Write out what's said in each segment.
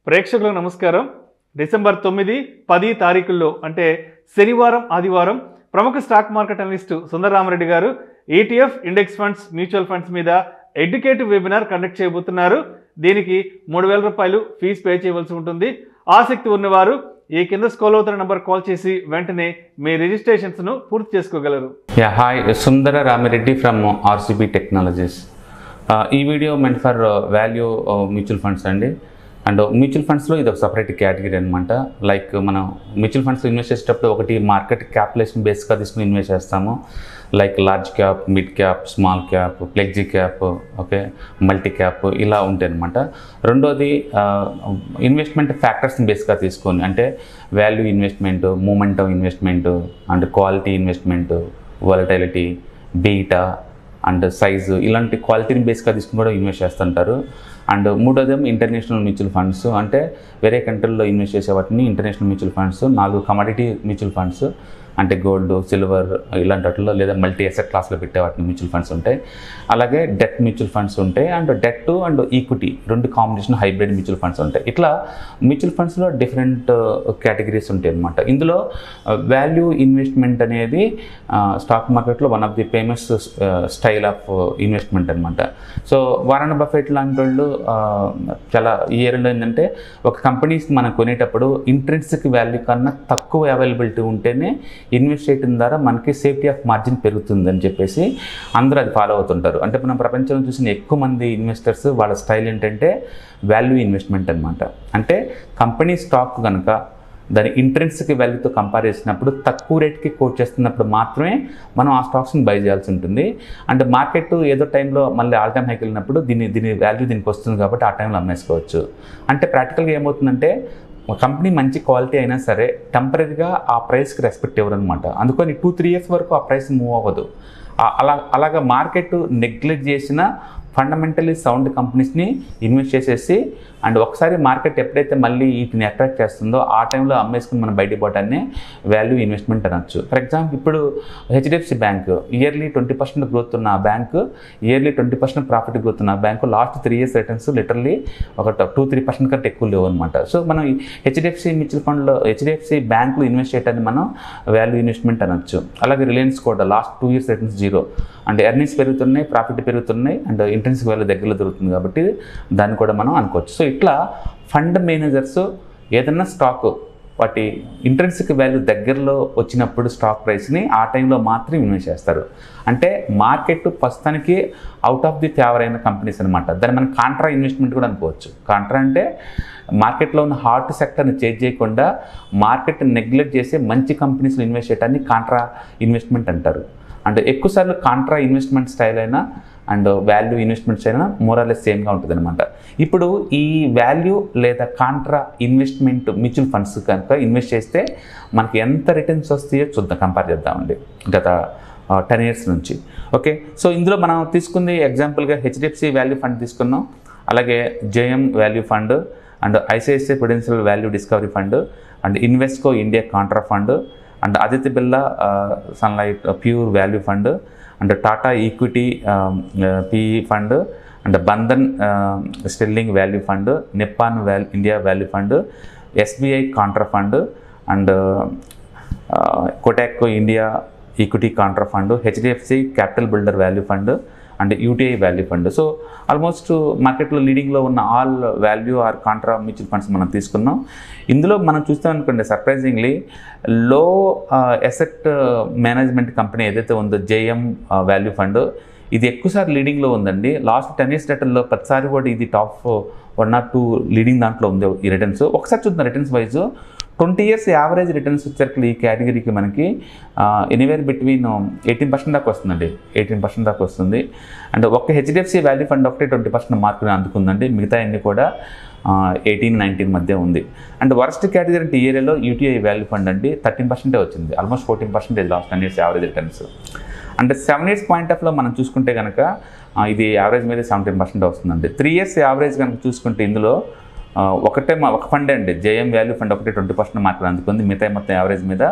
ప్రేక్షకులకు నమస్కారం. డిసెంబర్ 9, 10 తారీఖుల్లో అంటే శనివారం, ఆదివారం ప్రముఖ స్టాక్ మార్కెట్ అనలిస్ట్ సుందరరామరెడ్డి గారు ETF index funds, mutual funds మీద ఎడ్యుకేటివ్ వెబినార్ కండక్ట్ చేయబోతున్నారు. దీనికి 3000 రూపాయలు ఫీజు పే చేయవలసి ఉంటుంది. ఆసక్తి ఉన్నవారు ఈ కింద స్క్రోల్ అవుతున్న నంబర్ కాల్ చేసి వెంటనే మీ రిజిస్ట్రేషన్స్ను పూర్తి చేసుకోగలరు. Hi, Sundararamareddy from RCB technologies. ఈ video meant for value mutual funds అండి. అండ్ మ్యూచువల్ ఫండ్స్లో ఇది ఒక సపరేట్ కేటగిరీ అనమాట. లైక్ మనం మ్యూచువల్ ఫండ్స్లో ఇన్వెస్ట్ చేసేటప్పుడు ఒకటి మార్కెట్ క్యాపిటలైజేషన్ బేస్గా తీసుకుని ఇన్వెస్ట్ చేస్తాము. Like large cap, mid cap, small cap, flexi cap, okay, multi cap ఇలా ఉంటాయి అనమాట. రెండోది ఇన్వెస్ట్మెంట్ ఫ్యాక్టర్స్ని బేస్గా తీసుకొని, అంటే value investment, momentum investment, and quality investment, volatility, beta and size, ఇలాంటి క్వాలిటీని బేస్గా తీసుకుని కూడా ఇన్వెస్ట్ చేస్తుంటారు. అండ్ మూడోదేమో ఇంటర్నేషనల్ మ్యూచువల్ ఫండ్స్, అంటే వేరే కంట్రీల్లో ఇన్వెస్ట్ చేసే వాటిని international mutual funds. 4 commodity mutual funds, అంటే గోల్డ్, సిల్వర్ ఇలాంటి వాటిలో, లేదా మల్టీ అసెట్ క్లాస్లో పెట్టే వాటిని మ్యూచువల్ ఫండ్స్ ఉంటాయి. అలాగే డెట్ మ్యూచువల్ ఫండ్స్ ఉంటాయి. అండ్ డెట్ అండ్ ఈక్విటీ రెండు కాంబినేషన్ హైబ్రిడ్ మ్యూచువల్ ఫండ్స్ ఉంటాయి. ఇట్లా మ్యూచువల్ ఫండ్స్లో డిఫరెంట్ కేటగిరీస్ ఉంటాయి అన్నమాట. ఇందులో వాల్యూ ఇన్వెస్ట్మెంట్ అనేది స్టాక్ మార్కెట్లో one of the famous style of investment అనమాట. సో వారన్ బఫెట్ లాంటి వాళ్ళు చాలా ఈ ఏరియాలో ఏంటంటే, ఒక కంపెనీస్ మనం కొనేటప్పుడు ఇంట్రెన్సిక్ వాల్యూ కన్నా తక్కువ అవైలబిలిటీ ఉంటేనే ఇన్వెస్ట్ చేయడం ద్వారా మనకి సేఫ్టీ ఆఫ్ మార్జిన్ పెరుగుతుందని చెప్పేసి అందరూ అది ఫాలో అవుతుంటారు. అంటే మనం ప్రపంచంలో చూసిన ఎక్కువ మంది ఇన్వెస్టర్స్ వాళ్ళ స్టైల్ ఏంటంటే వాల్యూ ఇన్వెస్ట్మెంట్ అనమాట. అంటే కంపెనీ స్టాక్ కనుక దాని ఇంట్రెన్సిక్ వాల్యూతో కంపేర్ చేసినప్పుడు తక్కువ రేట్కి కోట్ చేస్తున్నప్పుడు మాత్రమే మనం ఆ స్టాక్స్ని బై చేయాల్సి ఉంటుంది. అంటే మార్కెట్ ఏదో టైంలో మళ్ళీ ఆల్ టైమ్ హైకి వెళ్ళినప్పుడు దీని వాల్యూ దీనికి వస్తుంది కాబట్టి ఆ టైంలో అమ్మేసుకోవచ్చు. అంటే ప్రాక్టికల్గా ఏమవుతుందంటే, కంపెనీ మంచి క్వాలిటీ అయినా సరే టెంపరీగా ఆ ప్రైస్కి రెస్పెక్ట్ ఇవ్వరు అనమాట. అందుకని 2-3 ఇయర్స్ వరకు ఆ ప్రైస్ మూవ్ అవ్వదు. అలాగా మార్కెట్ నెగ్లెక్ట్ చేసిన ఫండమెంటలీ సౌండ్ కంపెనీస్ని ఇన్వెస్ట్ చేసేసి, అండ్ ఒకసారి మార్కెట్ ఎప్పుడైతే మళ్ళీ వీటిని అట్రాక్ట్ చేస్తుందో ఆ టైంలో అమ్మేసుకుని మనం బయట పోవటాన్ని వాల్యూ ఇన్వెస్ట్మెంట్ అనొచ్చు. ఫర్ ఎగ్జాంపుల్, ఇప్పుడు HDFC బ్యాంక్ ఇయర్లీ 20% గ్రోత్ ఉన్న బ్యాంకు, ఇయర్లీ 20% ప్రాఫిట్ గ్రోత్ ఉన్న bank last 3 years returns literally ఒక 2-3% కంటే ఎక్కువ లేవు అనమాట. సో మనం HDFC మ్యూచువల్ ఫండ్లో HDFC బ్యాంకులో ఇన్వెస్ట్ చేయడాన్ని మనం వాల్యూ ఇన్వెస్ట్మెంట్ అనొచ్చు. అలాగే రిలయన్స్ కూడా లాస్ట్ 2 ఇయర్స్ రిటర్న్స్ 0. అంటే ఎర్నింగ్స్ పెరుగుతున్నాయి, ప్రాఫిట్ పెరుగుతున్నాయి, అండ్ ఇంట్రెన్సిక్ వాల్యూ దగ్గరలో దొరుకుతుంది కాబట్టి దాన్ని కూడా మనం అనుకోవచ్చు. సో ఇట్లా ఫండ్ మేనేజర్స్ ఏదన్నా స్టాక్ వాటి ఇంట్రెన్సిక్ వాల్యూ దగ్గరలో వచ్చినప్పుడు స్టాక్ ప్రైస్ని ఆ టైంలో మాత్రం ఇన్వెస్ట్ చేస్తారు. అంటే మార్కెట్ ప్రస్తుతానికి అవుట్ ఆఫ్ ది ఫేవర్ అయిన కంపెనీస్ అనమాట. దాన్ని మనం కాంట్రా ఇన్వెస్ట్మెంట్ కూడా అనుకోవచ్చు. కాంట్రా అంటే మార్కెట్లో ఉన్న హాట్ సెక్టర్ని చేంజ్ చేయకుండా మార్కెట్ నెగ్లెక్ట్ చేసే మంచి కంపెనీస్లో ఇన్వెస్ట్ చేయడాన్ని కాంట్రా ఇన్వెస్ట్మెంట్ అంటారు. అంటే ఎక్కువసార్లు కాంట్రా ఇన్వెస్ట్మెంట్ స్టైల్ అయినా అండ్ వాల్యూ ఇన్వెస్ట్మెంట్స్ అయినా మోరాలెస్ సేమ్గా ఉంటుంది అనమాట. ఇప్పుడు ఈ వాల్యూ లేదా కాంట్రా ఇన్వెస్ట్మెంట్ మ్యూచువల్ ఫండ్స్ కనుక ఇన్వెస్ట్ చేస్తే మనకి ఎంత రిటర్న్స్ వస్తాయో చూద్దాం, కంపేర్ చేద్దామండి గత 10 ఇయర్స్ నుంచి. ఓకే, సో ఇందులో మనం తీసుకుంది ఎగ్జాంపుల్గా HDFC వాల్యూ ఫండ్ తీసుకున్నాం, అలాగే JM value fund, and ICICI Prudential value discovery fund, and Invesco India contra fund, and Aditya Birla sunlight pure value fund, and Tata equity PE fund, and Bandhan sterling value fund, Nippon India value fund, SBI contra fund, and Kotak India equity contra fund, HDFC capital builder value fund, and UTI value fund. So almost మార్కెట్లో లీడింగ్లో ఉన్న all value or contra mutual funds మనం తీసుకున్నాం. ఇందులో మనం చూస్తాం అనుకోండి, surprisingly లో అసెట్ మేనేజ్మెంట్ కంపెనీ ఏదైతే ఉందో JM వాల్యూ ఫండ్, ఇది ఎక్కువసారి లీడింగ్లో ఉందండి. లాస్ట్ 10 ఇయర్స్ డేటల్లో ప్రతిసారి కూడా ఇది టాప్ 1 or 2 లీడింగ్ దాంట్లో ఉంది ఈ రిటర్న్స్. ఒకసారి చూద్దాం returns wise. 20 years average returns వచ్చేసరికి ఈ కేటగిరీకి మనకి ఎనీవేర్ బిట్వీన్ 18% దాకా వస్తుందండి. 18% దాకా వస్తుంది. అండ్ ఒక్క HDFC వాల్యూ ఫండ్ ఒకటే 20% మార్కుని అందుకుందండి. మిగతా అన్ని కూడా 18-19 మధ్య ఉంది. అండ్ వరస్ట్ కేటగిరీ అంటే ఈ ఏరియాలో UTI వాల్యూ ఫండ్ అండి 13% వచ్చింది, almost 14% last 10 years average returns. అంటే 7 ఇయర్స్ పాయింట్ ఆఫ్లో మనం చూసుకుంటే కనుక ఇది యావరేజ్ మీద 17% వస్తుందండి. 3 ఇయర్స్ యావరేజ్ కనుక చూసుకుంటే ఇందులో ఒక ఫండ్ అండి JM వాల్యూ ఫండ్ ఒకటే 20% మార్కులు అందుకుంది, మిగతా మొత్తం యావరేజ్ మీద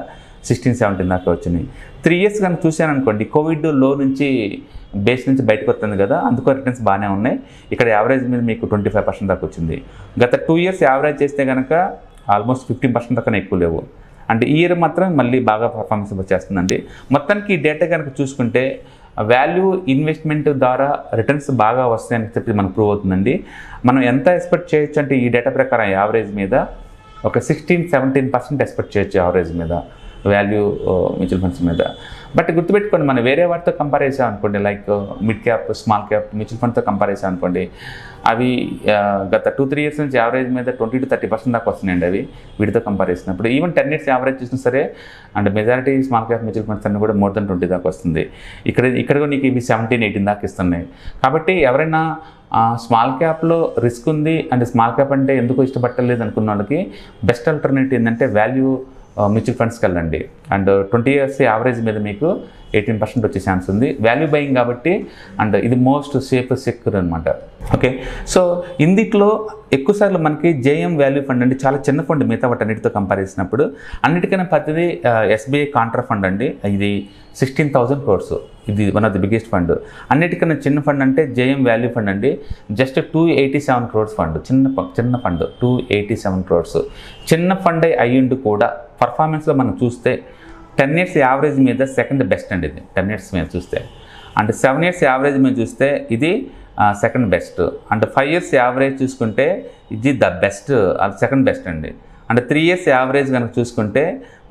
16-17 దాకా వచ్చినాయి. 3 ఇయర్స్ కనుక చూశాను అనుకోండి, కోవిడ్ లో నుంచి బేస్ నుంచి బయటకు వస్తుంది కదా, అందుకో రిటర్న్స్ బాగానే ఉన్నాయి. ఇక్కడ యావరేజ్ మీద మీకు 25% దాకా వచ్చింది. గత 2 ఇయర్స్ యావరేజ్ చేస్తే కనుక ఆల్మోస్ట్ 15% దాకా ఎక్కువ లేవు. అంటే ఈ ఇయర్ మాత్రం మళ్ళీ బాగా పర్ఫార్మెన్స్ వచ్చేస్తుందండి. మొత్తానికి ఈ డేటా కనుక చూసుకుంటే వాల్యూ ఇన్వెస్ట్మెంట్ ద్వారా రిటర్న్స్ బాగా వస్తాయని చెప్పి మనకు ప్రూవ్ అవుతుందండి. మనం ఎంత ఎక్స్పెక్ట్ చేయొచ్చు అంటే ఈ డేటా ప్రకారం యావరేజ్ మీద ఒక 16-17% ఎక్స్పెక్ట్ చేయొచ్చు యావరేజ్ మీద వాల్యూ మ్యూచువల్ ఫండ్స్ మీద. బట్ గుర్తుపెట్టుకోండి, మనం వేరే వాటితో కంపేర్ చేసాం అనుకోండి, like mid cap, small cap mutual ఫండ్తో కంపేర్ చేసాం అనుకోండి, అవి గత 2-3 ఇయర్స్ నుంచి యావరేజ్ మీద 20-30% దాకా వస్తున్నాయండి అవి వీటితో కంపేర్ చేసినప్పుడు. ఈవెన్ 10 ఇయర్స్ యావరేజ్ చూసినా సరే, and majority small cap mutual funds అన్నీ కూడా మోర్ దెన్ 20 దాకా వస్తుంది. ఇక్కడ కూడా నీకు ఇవి 17-18 దాకా ఇస్తున్నాయి. కాబట్టి ఎవరైనా స్మాల్ క్యాప్లో రిస్క్ ఉంది అండ్ స్మాల్ క్యాప్ అంటే ఎందుకు ఇష్టపట్టలేదు అనుకున్న వాళ్ళకి బెస్ట్ ఆల్టర్నేటివ్ ఏంటంటే వాల్యూ మ్యూచువల్ ఫండ్స్కి వెళ్ళండి. అండ్ 20 ఇయర్స్ యావరేజ్ మీద మీకు 18% వచ్చే ఛాన్స్ ఉంది. వాల్యూ బయింగ్ కాబట్టి అండ్ ఇది మోస్ట్ సేఫ్ సెక్యూర్ అనమాట. ఓకే, సో ఇందులో ఎక్కువసార్లు మనకి జేఎం వాల్యూ ఫండ్ అండి చాలా చిన్న ఫండ్ మిగతా వాటి అన్నిటితో కంపేర్ చేసినప్పుడు. అన్నిటికన్నా పెద్దది ఎస్బీఐ కాంట్రా ఫండ్ అండి. ఇది 16,000 crores. ఇది one of the biggest fund. అన్నిటికన్నా చిన్న ఫండ్ అంటే జేఎం వాల్యూ ఫండ్ అండి. జస్ట్ 287 crores ఫండ్, చిన్న ఫండ్ 287 crores. చిన్న ఫండ్ అయ్యిండు కూడా పర్ఫార్మెన్స్లో మనం చూస్తే 10 ఇయర్స్ యావరేజ్ మీద సెకండ్ బెస్ట్ అండి ఇది. 10 ఇయర్స్ మీద చూస్తే అంటే 7 ఇయర్స్ యావరేజ్ మీద చూస్తే ఇది సెకండ్ బెస్ట్. అంటే 5 ఇయర్స్ యావరేజ్ చూసుకుంటే ఇది ద బెస్ట్, అది సెకండ్ బెస్ట్ అండి. అంటే 3 ఇయర్స్ యావరేజ్ కనుక చూసుకుంటే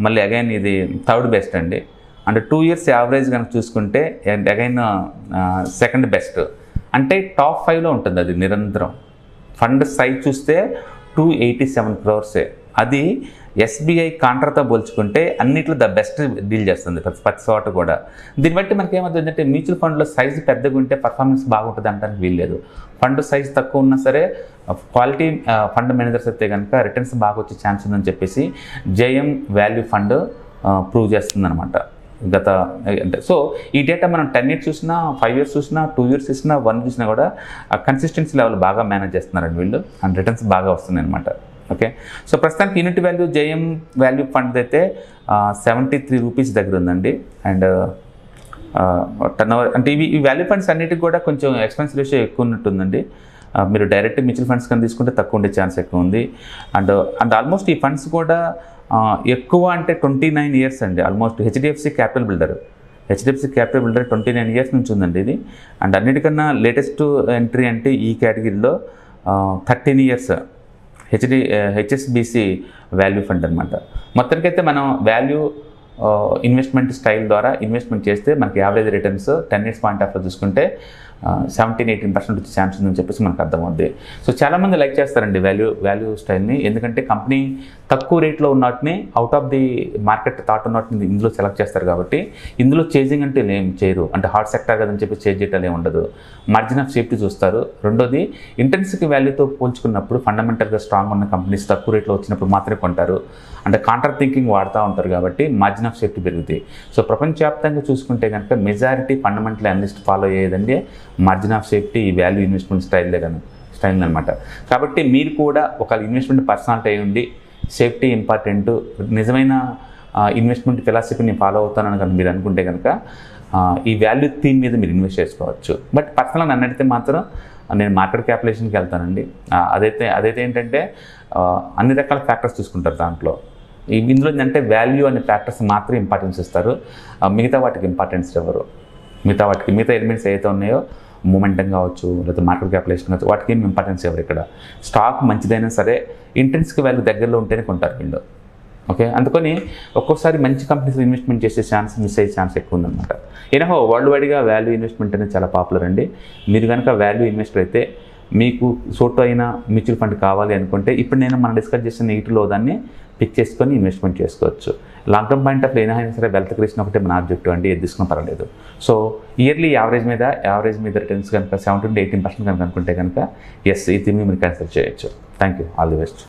మళ్ళీ అగైన్ ఇది థర్డ్ బెస్ట్ అండి. అంటే 2 ఇయర్స్ యావరేజ్ కనుక చూసుకుంటే అగైన్ సెకండ్ బెస్ట్. అంటే టాప్ 5లో ఉంటుంది అది నిరంతరం. ఫండ్ సైజ్ చూస్తే 287 crores. అది ఎస్బీఐ కాంట్రాతో పోల్చుకుంటే అన్నిట్లో ద బెస్ట్ డీల్ చేస్తుంది ప్రతి చోట కూడా. దీన్ని బట్టి మనకి ఏమవుతుందంటే మ్యూచువల్ ఫండ్లో సైజు పెద్దగా ఉంటే పర్ఫార్మెన్స్ బాగుంటుంది అనడానికి వీల్లేదు. ఫండ్ సైజ్ తక్కువ ఉన్నా సరే క్వాలిటీ ఫండ్ మేనేజర్స్ అయితే కనుక రిటర్న్స్ బాగా వచ్చే ఛాన్స్ ఉందని చెప్పేసి జేఎం వాల్యూ ఫండ్ ప్రూవ్ చేస్తుంది అనమాట. సో ఈ డేటా మనం 10 ఇయర్స్ చూసినా, 5 ఇయర్స్ చూసినా, 2 ఇయర్స్ చూసినా, 1 చూసినా కూడా కన్సిస్టెన్సీ లెవెల్ బాగా మేనేజ్ చేస్తున్నారండి వీళ్ళు, అండ్ రిటర్న్స్ బాగా వస్తుంది అనమాట. ఓకే, సో ప్రస్తుతానికి unit value JM value fund అయితే 73 రూపీస్ దగ్గర ఉందండి. అండ్ టర్నోవర్ అంటే ఈ వాల్యూ ఫండ్స్ అన్నిటికి కూడా కొంచెం ఎక్స్పెన్స్ రేషియో ఎక్కువ ఉన్నట్టుందండి. మీరు డైరెక్ట్ మ్యూచువల్ ఫండ్స్ కానీ తీసుకుంటే తక్కువ ఉండే ఛాన్స్ ఎక్కువ ఉంది. అండ్ ఆల్మోస్ట్ ఈ ఫండ్స్ కూడా ఎక్కువ అంటే 29 ఇయర్స్ అండి. Almost HDFC capital builder 29 years నుంచి ఉందండి ఇది. అండ్ అన్నిటికన్నా లేటెస్ట్ ఎంట్రీ అంటే ఈ కేటగిరీలో 13 ఇయర్స్ హెచ్ఎస్బిసి వాల్యూ ఫండ్ అనమాట. మొత్తానికైతే మనం వాల్యూ ఇన్వెస్ట్మెంట్ స్టైల్ ద్వారా ఇన్వెస్ట్మెంట్ చేస్తే మనకి యావరేజ్ రిటర్న్స్ 10 ఇయర్స్ పాయింట్ ఆఫ్లో చూసుకుంటే 17-18% వచ్చే ఛాన్స్ ఉందని చెప్పేసి మనకు అర్థమవుద్ది. సో చాలామంది లైక్ చేస్తారండి వాల్యూ స్టైల్ని, ఎందుకంటే కంపెనీ తక్కువ రేట్లో ఉన్నట్టుని out of the market thought ఉన్నట్టుని ఇందులో సెలెక్ట్ చేస్తారు. కాబట్టి ఇందులో చేంజింగ్ అంటే ఏం చేయరు, అంటే హార్డ్ సెక్టర్ కదని చెప్పి చేంజ్ చేయటం ఏమి ఉండదు. మార్జిన్ ఆఫ్ సేఫ్టీ చూస్తారు. రెండోది ఇంటెన్సిక్ వాల్యూతో పోల్చుకున్నప్పుడు ఫండమెంటల్గా స్ట్రాంగ్ ఉన్న కంపెనీస్ తక్కువ రేట్లో వచ్చినప్పుడు మాత్రమే కొంటారు. అంటే కాంట్రా థింకింగ్ వాడుతూ ఉంటారు కాబట్టి మార్జిన్ ఆఫ్ సేఫ్టీ పెరుగుతాయి. సో ప్రపంచవ్యాప్తంగా చూసుకుంటే కనుక మెజారిటీ ఫండమెంటల్ అనలిస్ట్ ఫాలో అయ్యేదండి మార్జిన్ ఆఫ్ సేఫ్టీ ఈ వాల్యూ ఇన్వెస్ట్మెంట్ స్టైల్ అనమాట. కాబట్టి మీరు కూడా ఒక ఇన్వెస్ట్మెంట్ పర్సనాలిటీ అయి ఉండి సేఫ్టీ ఇంపార్టెంట్, నిజమైన ఇన్వెస్ట్మెంట్ ఫిలాసఫీని ఫాలో అవుతానని కనుక మీరు అనుకుంటే కనుక ఈ వాల్యూ థీమ్ మీద మీరు ఇన్వెస్ట్ చేసుకోవచ్చు. బట్ పర్సనల్గా నన్ను అడిగితే మాత్రం నేను మార్కెట్ క్యాపిటలైజేషన్కి వెళ్తానండి. అదైతే ఏంటంటే అన్ని రకాల ఫ్యాక్టర్స్ చూసుకుంటారు దాంట్లో. ఇందులో ఏంటంటే వాల్యూ అనే ఫ్యాక్టర్స్ మాత్రం ఇంపార్టెన్స్ ఇస్తారు, మిగతా వాటికి ఇంపార్టెన్స్ ఇవ్వరు. మిగతా ఎలిమెంట్స్ ఏదైతే ఉన్నాయో మూమెంటం కావచ్చు లేదా మార్కెట్ క్యాపిటలైజేషన్ కావచ్చు వాటికి ఏం ఇంపార్టెన్స్ ఇవ్వరు. ఇక్కడ స్టాక్ మంచిదైనా సరే ఇంటెన్సిక్ వాల్యూ దగ్గరలో ఉంటేనే కొంటారు వీళ్ళు. ఓకే, అందుకని ఒక్కోసారి మంచి కంపెనీస్ ఇన్వెస్ట్మెంట్ చేసే ఛాన్స్ మిస్ అయ్యే ఛాన్స్ ఎక్కువ ఉందన్నమాట. ఏనో వరల్డ్ వైడ్గా వాల్యూ ఇన్వెస్ట్మెంట్ అనేది చాలా పాపులర్ అండి. మీరు కనుక వాల్యూ ఇన్వెస్టర్ అయితే మీకు సోటో అయిన మ్యూచువల్ ఫండ్ కావాలి అనుకుంటే ఇప్పుడు మనం డిస్కస్ చేసిన వీటిలో దాన్ని పిక్ చేసుకొని ఇన్వెస్ట్మెంట్ చేసుకోవచ్చు. లాంగ్ టర్మ్ పాయింట్ ఆఫ్ ఏదైనా సరే వెల్త్ క్రియేషన్ ఒకటే మన ఆబ్జెక్టివ్ అండి, ఏది తీసుకున్నా పర్వాలేదు. సో ఇయర్లీ యావరేజ్ మీద రిటర్న్స్ కనుక 17-18% కనుక అనుకుంటే కనుక ఎస్ ఈ థీమ్ని మీరు కన్సిడర్ చేయొచ్చు. Thank you, all the best.